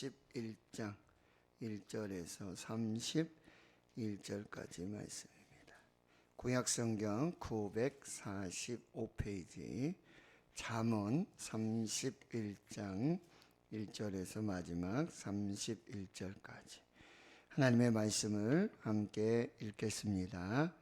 31장 1절에서 31절까지 말씀입니다. 구약성경 945페이지 잠언 31장 1절에서 마지막 31절까지 하나님의 말씀을 함께 읽겠습니다.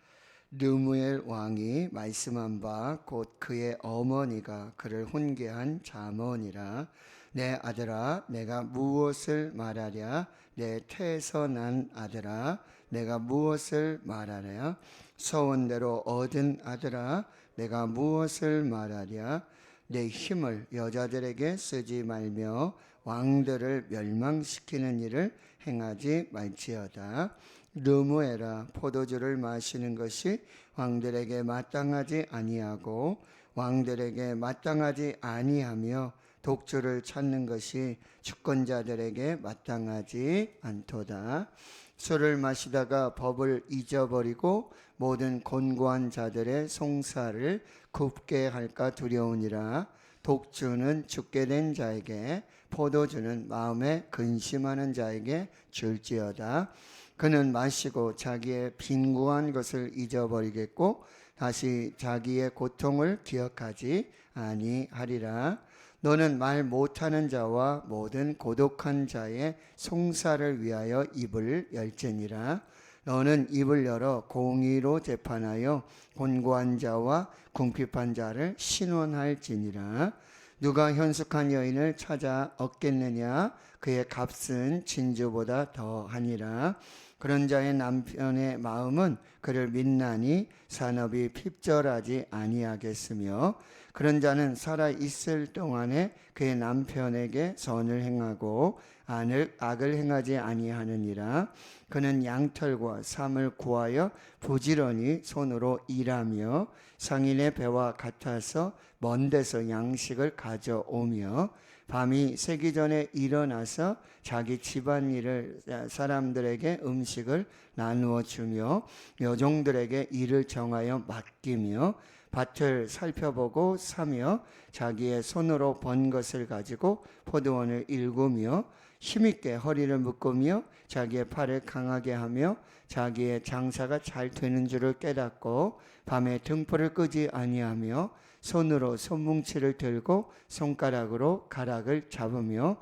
르무엘 왕이 말씀한 바 곧 그의 어머니가 그를 훈계한 잠언이라. 내 아들아, 내가 무엇을 말하랴? 내 태에서 난 아들아, 내가 무엇을 말하랴? 서원대로 얻은 아들아, 내가 무엇을 말하랴? 내 힘을 여자들에게 쓰지 말며 왕들을 멸망시키는 일을 행하지 말지어다. 르무엘아, 포도주를 마시는 것이 왕들에게 마땅하지 아니하고 왕들에게 마땅하지 아니하며 독주를 찾는 것이 주권자들에게 마땅하지 않도다. 술을 마시다가 법을 잊어버리고 모든 곤고한 자들의 송사를 굽게 할까 두려우니라. 독주는 죽게 된 자에게, 포도주는 마음에 근심하는 자에게 줄지어다. 그는 마시고 자기의 빈구한 것을 잊어버리겠고 다시 자기의 고통을 기억하지 아니하리라. 너는 말 못하는 자와 모든 고독한 자의 송사를 위하여 입을 열지니라. 너는 입을 열어 공의로 재판하여 곤고한 자와 궁핍한 자를 신원할지니라. 누가 현숙한 여인을 찾아 얻겠느냐? 그의 값은 진주보다 더하니라. 그런 자의 남편의 마음은 그를 믿나니 산업이 핍절하지 아니하겠으며, 그런 자는 살아 있을 동안에 그의 남편에게 선을 행하고 악을 행하지 아니하느니라. 그는 양털과 삼을 구하여 부지런히 손으로 일하며 상인의 배와 같아서 먼 데서 양식을 가져오며 밤이 새기 전에 일어나서 자기 집안일을 사람들에게 음식을 나누어 주며 여종들에게 일을 정하여 맡기며 밭을 살펴보고 사며 자기의 손으로 번 것을 가지고 포도원을 일구며 힘있게 허리를 묶으며 자기의 팔을 강하게 하며 자기의 장사가 잘 되는 줄을 깨닫고 밤에 등불을 끄지 아니하며 손으로 손뭉치를 들고 손가락으로 가락을 잡으며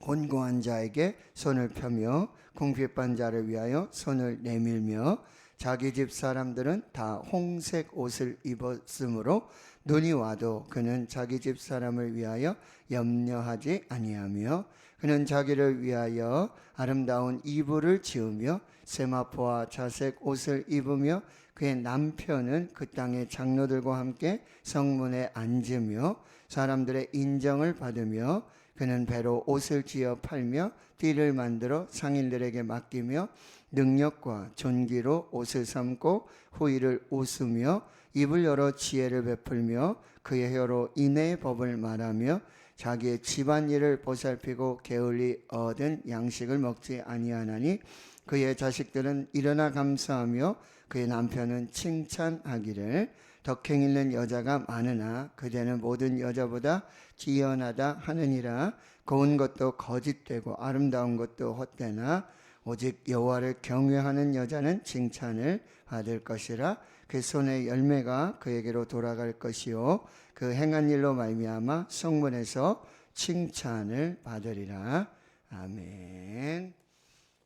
곤고한 자에게 손을 펴며 궁핍한 자를 위하여 손을 내밀며 자기 집 사람들은 다 홍색 옷을 입었으므로 눈이 와도 그는 자기 집 사람을 위하여 염려하지 아니하며 그는 자기를 위하여 아름다운 이불을 지으며 세마포와 자색 옷을 입으며 그의 남편은 그 땅의 장로들과 함께 성문에 앉으며 사람들의 인정을 받으며 그는 배로 옷을 지어 팔며 띠를 만들어 상인들에게 맡기며 능력과 존귀로 옷을 삼고 후일을 웃으며 입을 열어 지혜를 베풀며 그의 혀로 인애의 법을 말하며 자기의 집안일을 보살피고 게을리 얻은 양식을 먹지 아니하나니 그의 자식들은 일어나 감사하며 그의 남편은 칭찬하기를 덕행 있는 여자가 많으나 그대는 모든 여자보다 뛰어나다 하느니라. 고운 것도 거짓되고 아름다운 것도 헛되나 오직 여호와를 경외하는 여자는 칭찬을 받을 것이라. 그 손의 열매가 그에게로 돌아갈 것이요 그 행한 일로 말미암아 성문에서 칭찬을 받으리라. 아멘.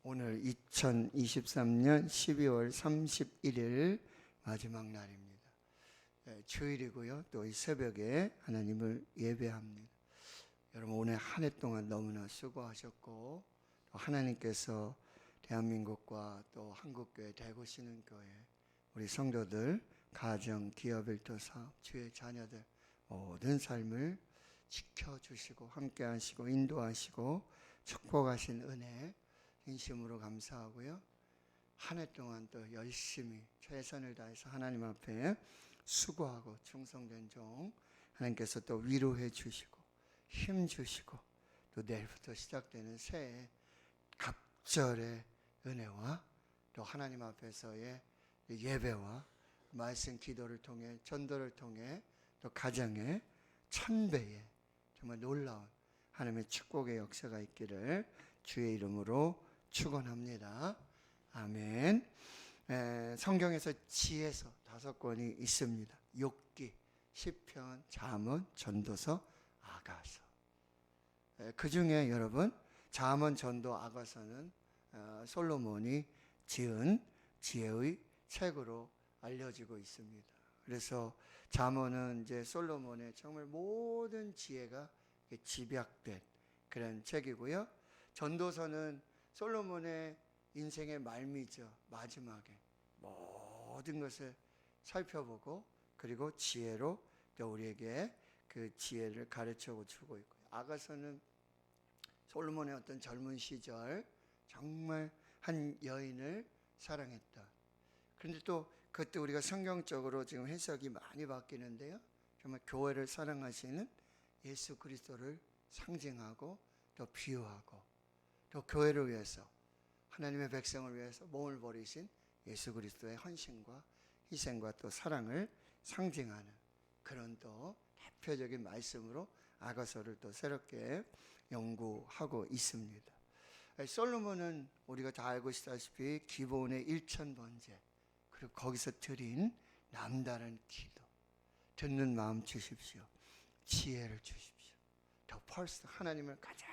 오늘 2023년 12월 31일 마지막 날입니다. 주일이고요. 또 이 새벽에 하나님을 예배합니다. 여러분 오늘 한 해 동안 너무나 수고하셨고 하나님께서 대한민국과 또 한국교회 대구신흥교회 우리 성도들 가정, 기업, 일터, 사업, 주의 자녀들 모든 삶을 지켜주시고 함께하시고 인도하시고 축복하신 은혜 진심으로 감사하고요. 한 해 동안 또 열심히 최선을 다해서 하나님 앞에 수고하고 충성된 종 하나님께서 또 위로해 주시고 힘 주시고 또 내일부터 시작되는 새해 갑절의 은혜와 또 하나님 앞에서의 예배와 말씀 기도를 통해 전도를 통해 또 가정의 1000배의 정말 놀라운 하나님의 축복의 역사가 있기를 주의 이름으로 축원합니다. 아멘. 성경에서 지혜서 5권이 있습니다. 욥기, 시편, 잠언, 전도서, 아가서. 그 중에 여러분 잠언, 전도, 아가서는 솔로몬이 지은 지혜의 책으로 알려지고 있습니다. 그래서 잠언은 이제 솔로몬의 정말 모든 지혜가 집약된 그런 책이고요. 전도서는 솔로몬의 인생의 말미죠. 마지막에 모든 것을 살펴보고 그리고 지혜로 또 우리에게 그 지혜를 가르쳐 주고 있고요. 아가서는 솔로몬의 어떤 젊은 시절 정말 한 여인을 사랑했다. 그런데 또 그때 우리가 성경적으로 지금 해석이 많이 바뀌는데요. 정말 교회를 사랑하시는 예수 그리스도를 상징하고 또 비유하고 또 교회를 위해서 하나님의 백성을 위해서 몸을 버리신 예수 그리스도의 헌신과 희생과 또 사랑을 상징하는 그런 또 대표적인 말씀으로 아가서를 또 새롭게 연구하고 있습니다. 솔로몬은 우리가 다 알고 있다시피 기브온의 1000번째 그리고 거기서 드린 남다른 기도, 듣는 마음 주십시오. 지혜를 주십시오. 더 퍼스트 하나님을 가장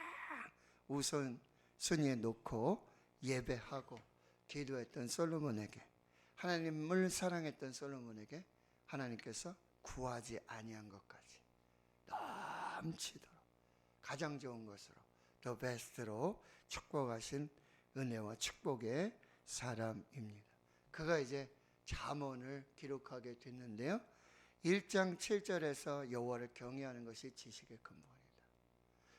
우선 순위에 놓고 예배하고 기도했던 솔로몬에게, 하나님을 사랑했던 솔로몬에게 하나님께서 구하지 아니한 것까지 넘치도록 가장 좋은 것으로 더 베스트로 축복하신 은혜와 축복의 사람입니다. 그가 이제 잠언을 기록하게 됐는데요. 1장 7절에서 여호와를 경외하는 것이 지식의 근본이다.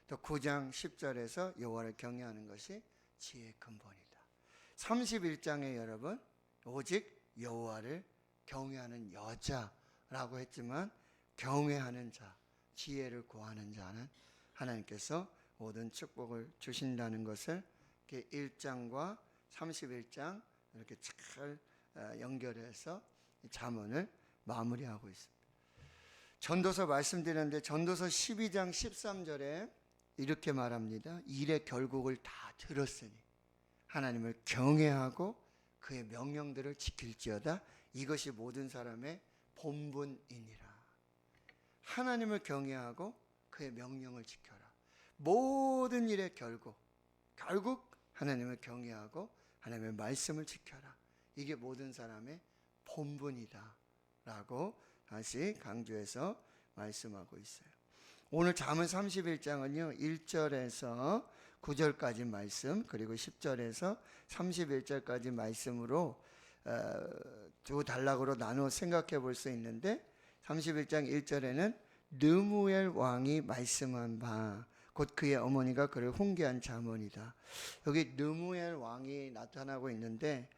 또 9장 10절에서 여호와를 경외하는 것이 지혜의 근본이다. 31장에 여러분 오직 여호와를 경외하는 여자라고 했지만 경외하는 자, 지혜를 구하는 자는 하나님께서 모든 축복을 주신다는 것을 1장과 31장 이렇게 잘 연결해서 잠언을 마무리하고 있습니다. 전도서 말씀드렸는데 전도서 12장 13절에 이렇게 말합니다. 일의 결국을 다 들었으니 하나님을 경외하고 그의 명령들을 지킬지어다. 이것이 모든 사람의 본분이니라. 하나님을 경외하고 그의 명령을 지켜라. 모든 일의 결국 하나님을 경외하고 하나님의 말씀을 지켜라. 이게 모든 사람의 본분이다 라고 다시 강조해서 말씀하고 있어요. 오늘 잠언 31장은요 1절에서 9절까지 말씀 그리고 10절에서 31절까지 말씀으로 두 단락으로 나누어 생각해 볼 수 있는데 31장 1절에는 느무엘 왕이 말씀한 바 곧 그의 어머니가 그를 훈계한 잠언이다. 여기 느무엘 왕이 나타나고 있는데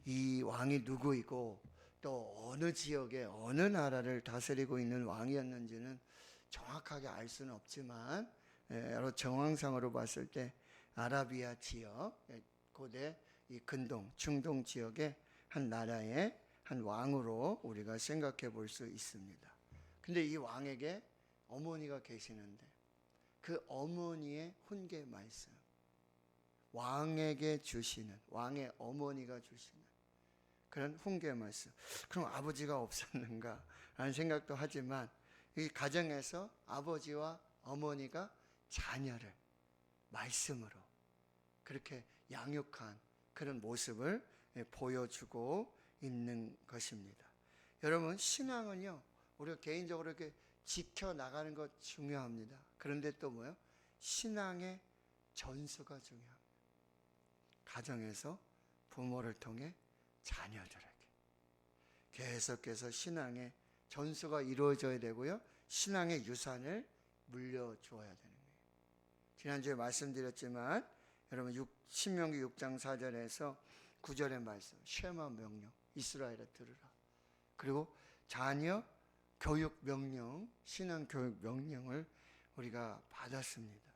이 왕이 누구이고 또 어느 지역에 어느 나라를 다스리고 있는 왕이었는지는 정확하게 알 수는 없지만 여러 정황상으로 봤을 때 아라비아 지역, 고대 이 근동, 중동 지역의 한 나라의 한 왕으로 우리가 생각해 볼 수 있습니다. 근데 이 왕에게 어머니가 계시는데 그 어머니의 훈계 말씀, 왕에게 주시는, 왕의 어머니가 주시는 그런 훈계 말씀. 그럼 아버지가 없었는가 라는 생각도 하지만 이 가정에서 아버지와 어머니가 자녀를 말씀으로 그렇게 양육한 그런 모습을 보여주고 있는 것입니다. 여러분 신앙은요 우리가 개인적으로 이렇게 지켜나가는 것 중요합니다. 그런데 또 뭐요? 신앙의 전수가 중요합니다. 가정에서 부모를 통해 자녀들에게 계속해서 신앙의 전수가 이루어져야 되고요. 신앙의 유산을 물려주어야 되는 거예요. 지난주에 말씀드렸지만 여러분 신명기 6장 4절에서 9절의 말씀 쉐마 명령 이스라엘아 들으라. 그리고 자녀 교육 명령 신앙 교육 명령을 우리가 받았습니다.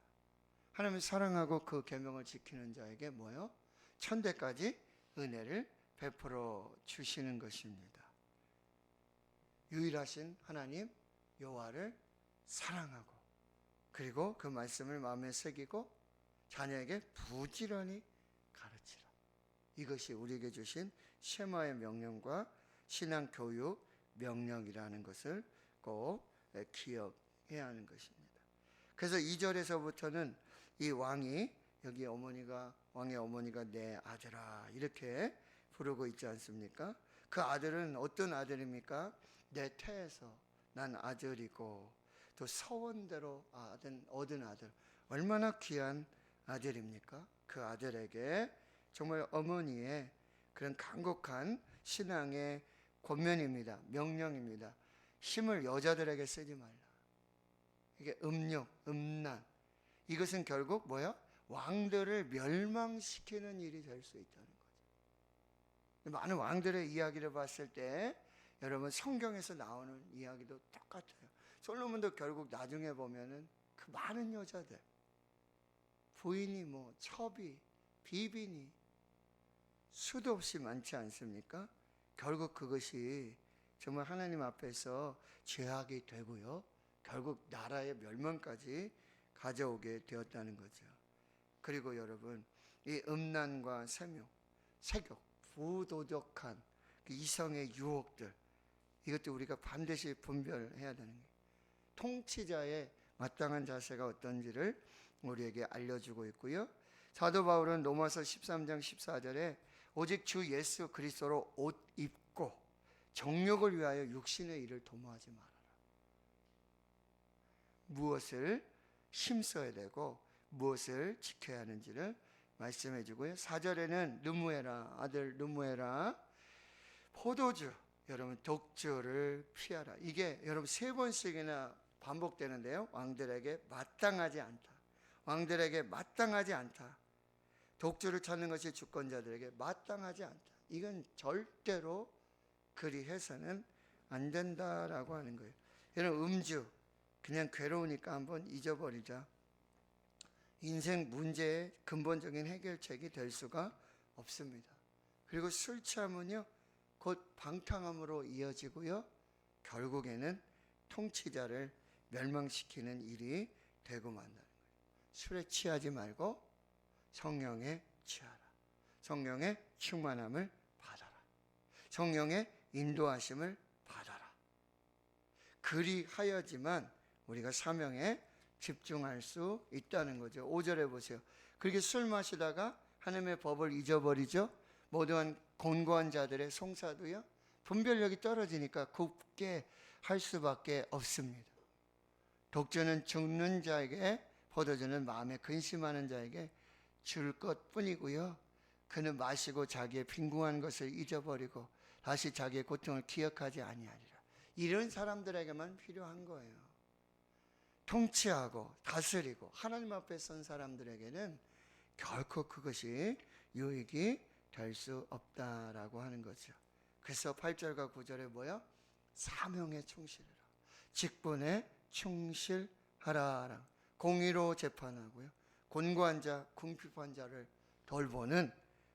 하나님을 사랑하고 그 계명을 지키는 자에게 뭐요? 천대까지 은혜를 베풀어 주시는 것입니다. 유일하신 하나님 여호와를 사랑하고 그리고 그 말씀을 마음에 새기고 자녀에게 부지런히 가르치라. 이것이 우리에게 주신 쉐마의 명령과 신앙 교육 명령이라는 것을 꼭 기억해야 하는 것입니다. 그래서 2절에서부터는 이 왕이, 여기 왕의 어머니가 내 아들아 이렇게 부르고 있지 않습니까? 그 아들은 어떤 아들입니까? 내 태에서 난 아들이고 또 서원대로 얻은 아들, 얼마나 귀한 아들입니까? 그 아들에게 정말 어머니의 그런 간곡한 신앙의 권면입니다. 명령입니다. 힘을 여자들에게 쓰지 말라. 이게 음란. 이것은 결국 뭐야? 왕들을 멸망시키는 일이 될 수 있다는 거죠. 많은 왕들의 이야기를 봤을 때 여러분 성경에서 나오는 이야기도 똑같아요. 솔로몬도 결국 나중에 보면은 그 많은 여자들, 부인이 뭐 첩이, 비빈이 수도 없이 많지 않습니까? 결국 그것이 정말 하나님 앞에서 죄악이 되고요, 결국 나라의 멸망까지 가져오게 되었다는 거죠. 그리고 여러분, 이 음란과 색욕, 부도덕한 그 이성의 유혹들, 이것도 우리가 반드시 분별해야 되는 거예요. 통치자의 마땅한 자세가 어떤지를 우리에게 알려주고 있고요. 사도 바울은 로마서 13장 14절에 오직 주 예수 그리스도로 옷 입고 정욕을 위하여 육신의 일을 도모하지 말아라. 무엇을 힘써야 되고 무엇을 지켜야 하는지를 말씀해 주고요. 4절에는 르무에라, 아들 르무에라, 포도주, 여러분 독주를 피하라. 이게 여러분 3번씩이나 반복되는데요. 왕들에게 마땅하지 않다. 왕들에게 마땅하지 않다. 독주를 찾는 것이 주권자들에게 마땅하지 않다. 이건 절대로 그리 해서는 안 된다라고 하는 거예요. 여러분, 음주, 그냥 괴로우니까 한번 잊어버리자. 인생 문제의 근본적인 해결책이 될 수가 없습니다. 그리고 술 취하면요, 곧 방탕함으로 이어지고요, 결국에는 통치자를 멸망시키는 일이 되고 만다는 거예요. 술에 취하지 말고 성령에 취하라. 성령의 충만함을 받아라. 성령의 인도하심을 받아라. 그리하여지만 우리가 사명에 집중할 수 있다는 거죠. 5절에 보세요. 그렇게 술 마시다가 하나님의 법을 잊어버리죠. 모든 곤고한 자들의 송사도요, 분별력이 떨어지니까 굽게 할 수밖에 없습니다. 독주는 죽는 자에게, 포도주는 마음에 근심하는 자에게 줄 것뿐이고요, 그는 마시고 자기의 빈궁한 것을 잊어버리고 다시 자기의 고통을 기억하지 아니하리라. 이런 사람들에게만 필요한 거예요. 통치하고 다스리고 하나님 앞에 선 사람들에게는 결코 그것이 유익이 될 수 없다라고 하는 거죠. 그래서 8절과 9절에 뭐야? 사명에 충실하라. 직분에 충실하라. 공의로 재판하고요, 곤고한 자, 궁핍한 자를 돌보는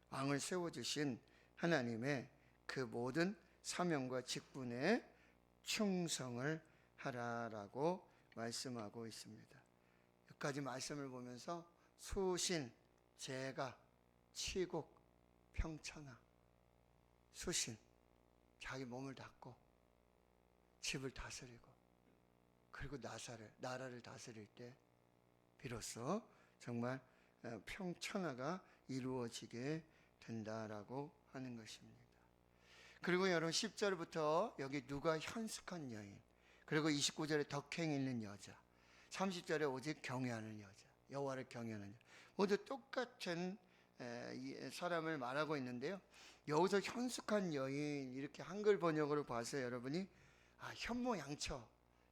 왕을 세워주신 하나님의 그 모든 사명과 직분에 충성을 하라라고 말씀하고 있습니다. 여기까지 말씀을 보면서 수신, 제가, 치국, 평천하, 수신, 자기 몸을 닦고 집을 다스리고 그리고 나라를 다스릴 때 비로소 정말 평천하가 이루어지게 된다라고 하는 것입니다. 그리고 여러분 10절부터 여기 누가 현숙한 여인, 그리고 29절에 덕행 있는 여자, 30절에 오직 경외하는 여자, 여호와를 경외하는 여자, 모두 똑같은 사람을 말하고 있는데요. 여기서 현숙한 여인, 이렇게 한글 번역으로 봐서 여러분이 현모양처,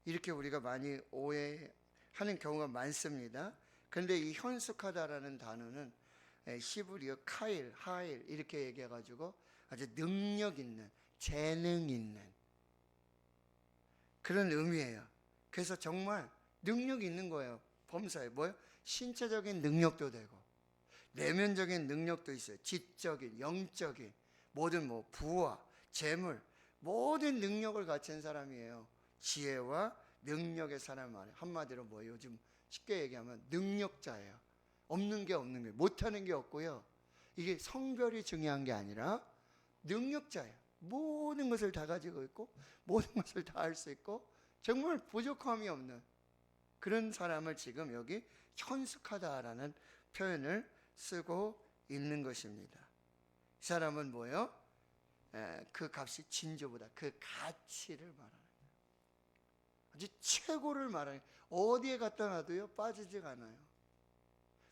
이렇게 우리가 많이 오해하는 경우가 많습니다. 그런데 이 현숙하다라는 단어는 히브리어 카일, 하일 이렇게 얘기해가지고 아주 능력 있는, 재능 있는 그런 의미예요. 그래서 정말 능력이 있는 거예요. 범사에 뭐예요? 신체적인 능력도 되고 내면적인 능력도 있어요. 지적인, 영적인 모든 부와 재물, 모든 능력을 갖춘 사람이에요. 지혜와 능력의 사람 말이에요. 한마디로 뭐예요? 요즘 쉽게 얘기하면 능력자예요. 없는 게 없는 거예요. 못하는 게 없고요. 이게 성별이 중요한 게 아니라 능력자예요. 모든 것을 다 가지고 있고 모든 것을 다 할 수 있고 정말 부족함이 없는 그런 사람을 지금 여기 현숙하다라는 표현을 쓰고 있는 것입니다. 이 사람은 뭐예요? 그 값이 진저보다 그 가치를 말하는 거예요. 아주 최고를 말하는 거예요. 어디에 갖다 놔도요 빠지지가 않아요.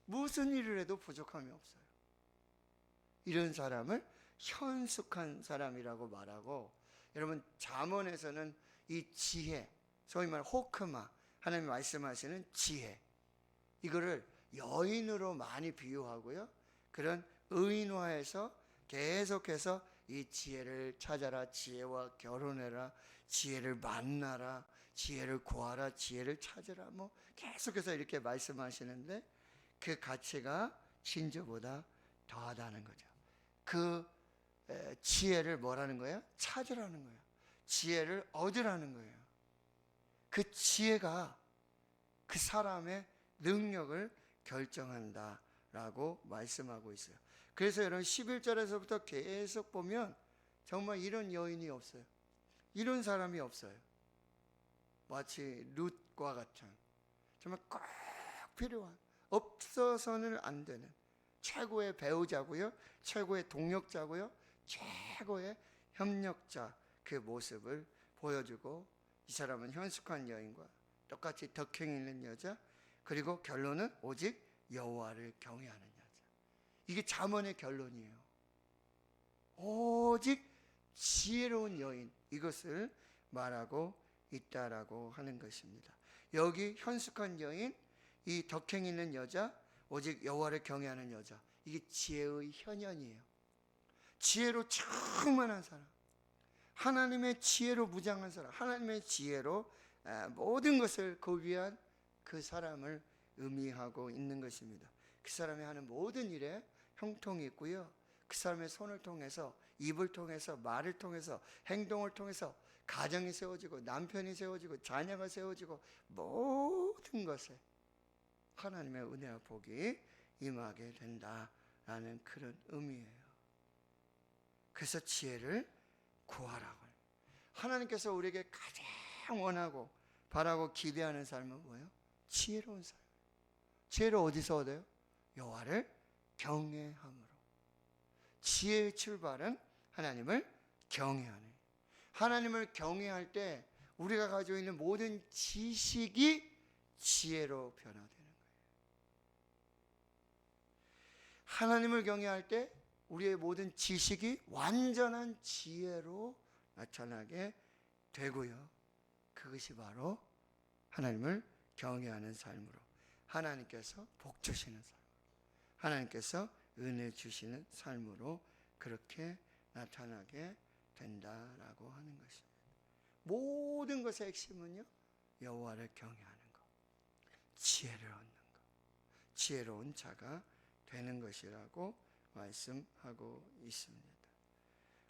무슨 일을 해도 부족함이 없어요. 이런 사람을 현숙한 사람이라고 말하고, 여러분 잠언에서는 이 지혜, 소위 말하는 호크마, 하나님 말씀하시는 지혜, 이거를 여인으로 많이 비유하고요, 그런 의인화해서 계속해서 이 지혜를 찾아라, 지혜와 결혼해라, 지혜를 만나라, 지혜를 구하라, 지혜를 찾으라, 뭐 계속해서 이렇게 말씀하시는데 그 가치가 진저보다 더하다는 거죠. 그 지혜를 뭐라는 거예요? 찾으라는 거예요. 지혜를 얻으라는 거예요. 그 지혜가 그 사람의 능력을 결정한다라고 말씀하고 있어요. 그래서 여러분 11절에서부터 계속 보면 정말 이런 여인이 없어요. 이런 사람이 없어요. 마치 룻과 같은 정말 꼭 필요한, 없어서는 안 되는 최고의 배우자고요, 최고의 동력자고요, 최고의 협력자, 그 모습을 보여주고, 이 사람은 현숙한 여인과 똑같이 덕행 있는 여자, 그리고 결론은 오직 여호와를 경외하는 여자. 이게 잠언의 결론이에요. 오직 지혜로운 여인, 이것을 말하고 있다라고 하는 것입니다. 여기 현숙한 여인, 이 덕행 있는 여자, 오직 여호와를 경외하는 여자, 이게 지혜의 현현이에요. 지혜로 충만한 사람, 하나님의 지혜로 무장한 사람, 하나님의 지혜로 모든 것을 구비한 그 사람을 의미하고 있는 것입니다. 그 사람이 하는 모든 일에 형통이 있고요, 그 사람의 손을 통해서, 입을 통해서, 말을 통해서, 행동을 통해서 가정이 세워지고 남편이 세워지고 자녀가 세워지고 모든 것에 하나님의 은혜와 복이 임하게 된다라는 그런 의미예요. 그래서 지혜를 구하라고. 하나님께서 우리에게 가장 원하고 바라고 기대하는 삶은 뭐예요? 지혜로운 삶. 지혜를 어디서 얻어요? 여호와를 경외함으로. 지혜의 출발은 하나님을 경외하는. 하나님을 경외할 때 우리가 가지고 있는 모든 지식이 지혜로 변화되는 거예요. 하나님을 경외할 때 우리의 모든 지식이 완전한 지혜로 나타나게 되고요, 그것이 바로 하나님을 경외하는 삶으로, 하나님께서 복 주시는 삶으로, 하나님께서 은혜 주시는 삶으로 그렇게 나타나게 된다라고 하는 것입니다. 모든 것의 핵심은요, 여호와를 경외하는 것, 지혜를 얻는 것, 지혜로운 자가 되는 것이라고 말씀하고 있습니다.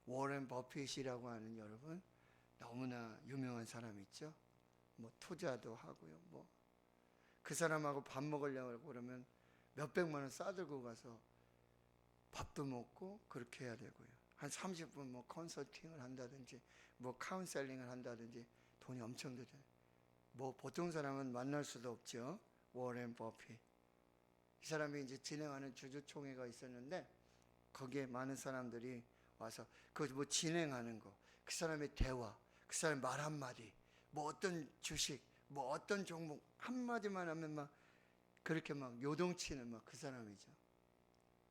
워렌 버핏이라고 하는, 여러분 너무나 유명한 사람 있죠. 뭐 투자도 하고요, 뭐 그 사람하고 밥 먹으려고 그러면 몇백만 원 싸들고 가서 밥도 먹고 그렇게 해야 되고요, 한 30분 뭐 컨설팅을 한다든지 뭐 카운셀링을 한다든지 돈이 엄청 들어요. 뭐 보통 사람은 만날 수도 없죠. 워렌 버핏, 이 사람이 이제 진행하는 주주총회가 있었는데 거기에 많은 사람들이 와서 그 뭐 진행하는 거, 그 사람의 대화, 그 사람의 말 한마디, 뭐 어떤 주식, 뭐 어떤 종목 한마디만 하면 막 그렇게 막 요동치는 막 그 사람이죠.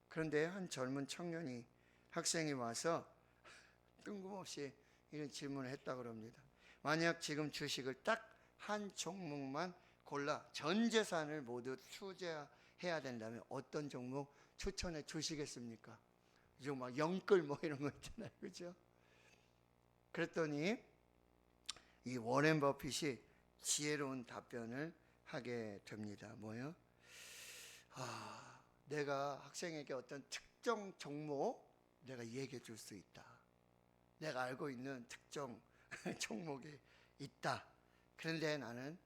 그런데 한 젊은 청년이, 학생이 와서 뜬금없이 이런 질문을 했다 그럽니다. 만약 지금 주식을 딱 한 종목만 골라 전 재산을 모두 투자해야 된다면 어떤 종목 추천해 주시겠습니까? 요즘 막 영끌 뭐 이런 거 있잖아요, 그죠? 그랬더니 이 워렌 버핏이 지혜로운 답변을 하게 됩니다. 뭐요? 내가 학생에게 어떤 특정 종목 내가 얘기해 줄 수 있다. 내가 알고 있는 특정 종목이 있다. 그런데 나는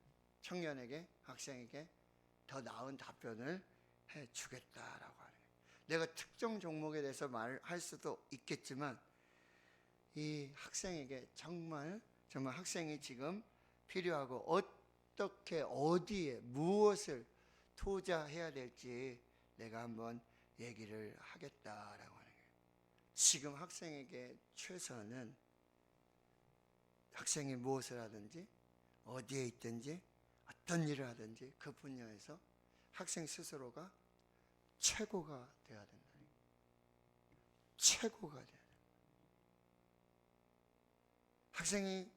청년에게, 학생에게 더 나은 답변을 해주겠다라고 하는 거예요. 내가 특정 종목에 대해서 말할 수도 있겠지만 이 학생에게 정말 학생이 지금 필요하고 어떻게 어디에 무엇을 투자해야 될지 내가 한번 얘기를 하겠다라고 하는 거예요. 지금 학생에게 최선은 학생이 무엇을 하든지 어디에 있든지 어떤 일을 하든지 그 분야에서 학생 스스로가 최고가 되어야 된다. 최고가 돼야 된다. 학생이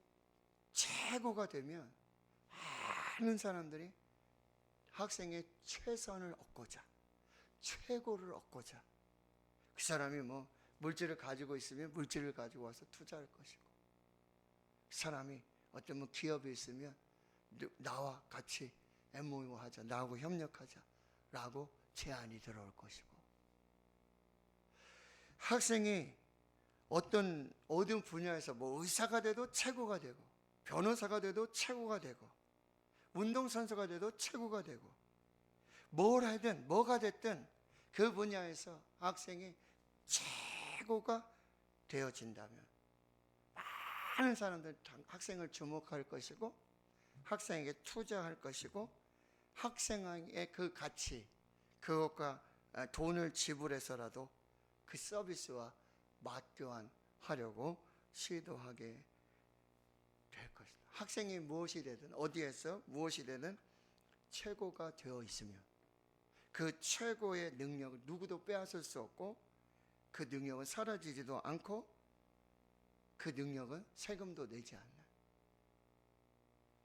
최고가 되면 많은 사람들이 학생의 최선을 얻고자, 최고를 얻고자, 그 사람이 뭐 물질을 가지고 있으면 물질을 가지고 와서 투자할 것이고, 그 사람이 어떤 뭐 기업이 있으면 나와 같이 MOU 하자, 나하고 협력하자 라고 제안이 들어올 것이고, 학생이 어떤 분야에서 뭐 의사가 돼도 최고가 되고, 변호사가 돼도 최고가 되고, 운동선수가 돼도 최고가 되고, 뭘 하든 뭐가 됐든 그 분야에서 학생이 최고가 되어진다면 많은 사람들이 학생을 주목할 것이고, 학생에게 투자할 것이고, 학생의 그 가치, 그것과 돈을 지불해서라도 그 서비스와 맞교환하려고 시도하게 될 것이다. 학생이 무엇이 되든 어디에서 무엇이 되든 최고가 되어 있으면 그 최고의 능력을 누구도 빼앗을 수 없고, 그 능력은 사라지지도 않고, 그 능력은 세금도 내지 않는.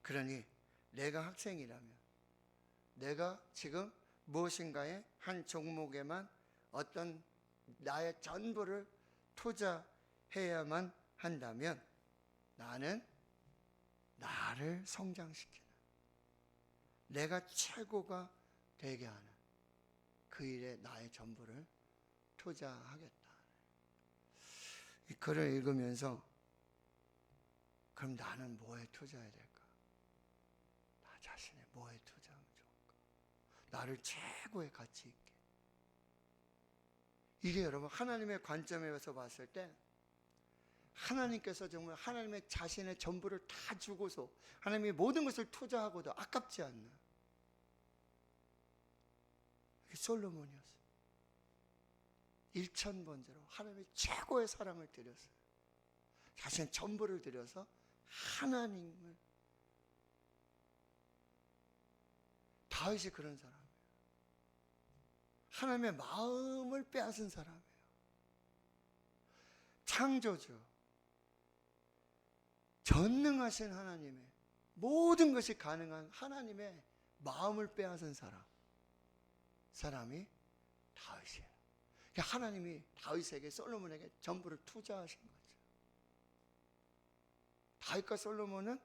그러니 내가 학생이라면 내가 지금 무엇인가에 한 종목에만 어떤 나의 전부를 투자해야만 한다면 나는 나를 성장시키는, 내가 최고가 되게 하는 그 일에 나의 전부를 투자하겠다. 이 글을 읽으면서 그럼 나는 뭐에 투자해야 될까? 나 자신의 뭐에 투자하면 좋을까? 나를 최고의 가치 있게. 이게 여러분 하나님의 관점에서 봤을 때 하나님께서 정말 하나님의 자신의 전부를 다 주고서 하나님이 모든 것을 투자하고도 아깝지 않나. 이게 솔로몬이었어요. 1000번째로 하나님의 최고의 사랑을 드렸어요. 자신의 전부를 드려서 하나님을. 다윗이 그런 사람이에요. 하나님의 마음을 빼앗은 사람이에요. 창조주, 전능하신 하나님의 모든 것이 가능한 하나님의 마음을 빼앗은 사람이 다윗이에요. 하나님이 다윗에게, 솔로몬에게 전부를 투자하신 거죠. 다윗과 솔로몬은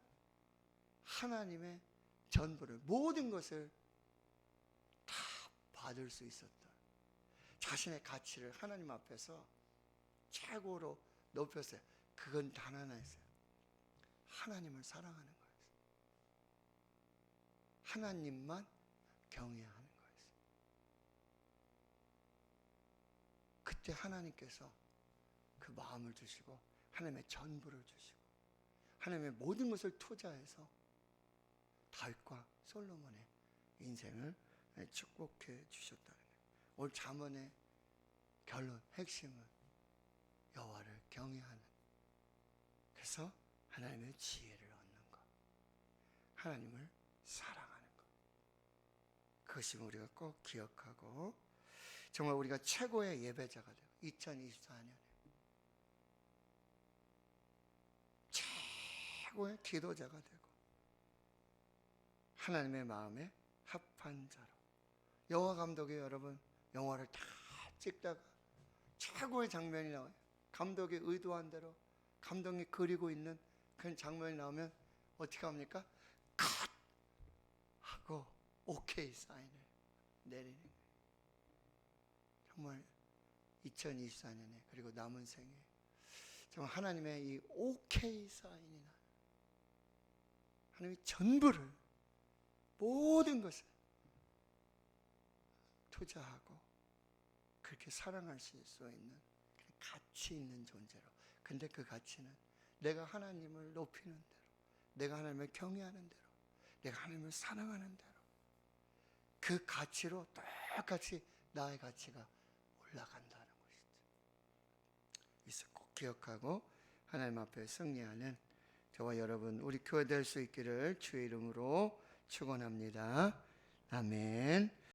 하나님의 전부를, 모든 것을 다 받을 수 있었던, 자신의 가치를 하나님 앞에서 최고로 높였어요. 그건 단 하나였어요. 하나님을 사랑하는 거였어요. 하나님만 경외하는 거였어요. 그때 하나님께서 그 마음을 주시고 하나님의 전부를 주시고 하나님의 모든 것을 투자해서 다윗과 솔로몬의 인생을 축복해 주셨다는 거예요. 오늘 잠언의 결론, 핵심은 여호와를 경외하는, 그래서 하나님의 지혜를 얻는 것, 하나님을 사랑하는 것, 그것이 우리가 꼭 기억하고 정말 우리가 최고의 예배자가 되고 2024년에 최고의 기도자가 되고 하나님의 마음에 합한 자로. 영화 감독이 여러분 영화를 다 찍다가 최고의 장면이 나와요. 감독이 의도한 대로 감독이 그리고 있는 그런 장면이 나오면 어떻게 합니까? 컷! 하고 오케이 사인을 내리는 거예요. 정말 2024년에 그리고 남은 생에 정말 하나님의 이 오케이 사인이 나는, 하나님의 전부를, 모든 것을 투자하고 그렇게 사랑할 수 있는 가치 있는 존재로. 근데 그 가치는 내가 하나님을 높이는 대로, 내가 하나님을 경외하는 대로, 내가 하나님을 사랑하는 대로 그 가치로 똑같이 나의 가치가 올라간다는 것이죠. 이것을 꼭 기억하고 하나님 앞에 승리하는 저와 여러분 우리 교회 될 수 있기를 주의 이름으로 축원합니다. 아멘.